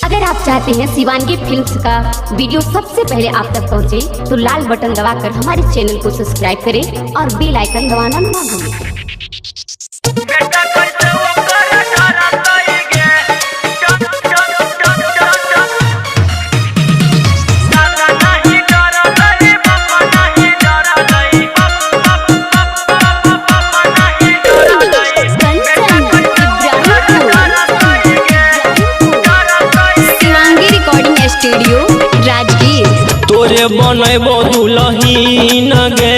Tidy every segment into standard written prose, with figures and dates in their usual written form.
अगर आप चाहते हैं शिवांगी फिल्म्स का वीडियो सबसे पहले आप तक पहुंचे, तो लाल बटन दबाकर हमारे चैनल को सब्सक्राइब करें और बेल आइकन दबाना ना भूलें। स्टूडियो राजगीर। तोरे बनैबो दुलहीन गे,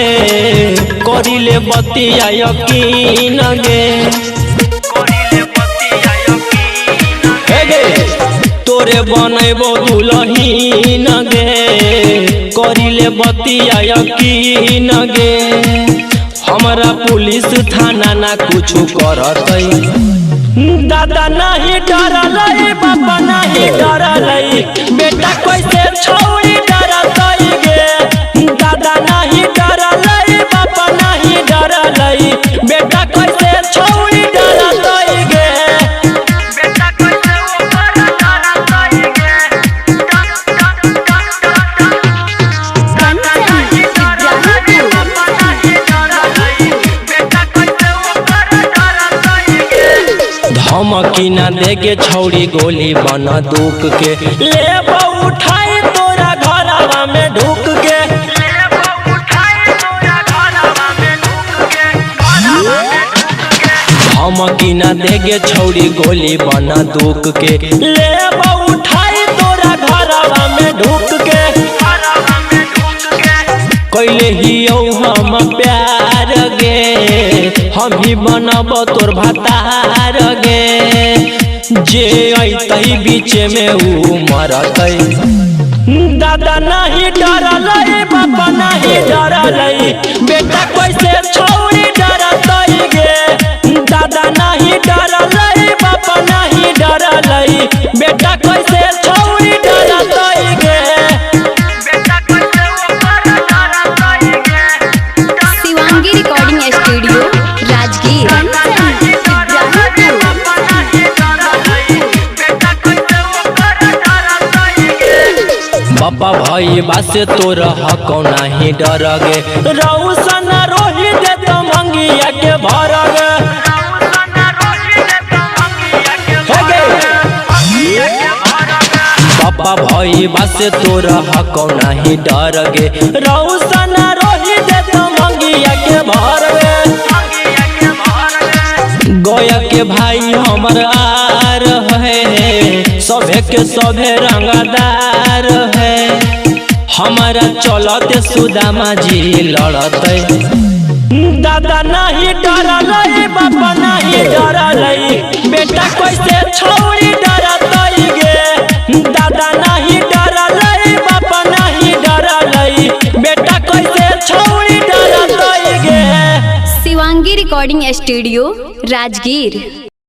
करिले बतिया यकीन गे। तोरे बनैबो दुलहीन गे, करिले बतिया यकीन गे। हमरा पुलिस थाना ना कुछ करतै, दादा नहीं डरलै, बाबा नहीं डरलै, बेटा कैसे छोड़ी डरतै गे। दादा नहीं डरलै, बाबा नहीं डरलै, बेटा कैसे छोड़ी डरतै गे। बेटा कैसे ओकर डरतै गे। धमकी ना देगे छौड़ी गोली बना दुख के, ले उठाई तोरा घरवा में ढुक के। धमकी ना देगे छौड़ी गोली बना दुख के, ले उठाई तोरा घरवा में ढुक के। कैले ही हम प्यार गे, हम ही बनब तोर भतार गे। जे अतै बीच में ऊ मरतै, दादा नहीं डरलै, बाबा नहीं डरलै, बेटा कैसे छोड़ी डरतै गे। दादा नहीं डरलै, बाबा नहीं डरलै, बेटा कैसे छोड़ी डरतै गे। Shivangi recording studio Rajgir. बाबा भाई बासे तोर हक नहीं डर गे, रौशन रोही दे तो मंगिया के भर गे। बाबा भाई बासे तोर हक नहीं डर गे, रौशन रोही दे तो मंगिया के भर गे। गोया के भाई हमर आर है, सभे के सभे रंगदार है। हमारा चलते सुदामा जी लड़तै, दादा नहीं डरलै, बाबा नहीं डरलै, बेटा कैसे छोड़ी डरतै गे। दादा नहीं डरलै, बाबा नहीं डरलै, बेटा कैसे छोड़ी डरतै गे। Shivangi recording studio Rajgir.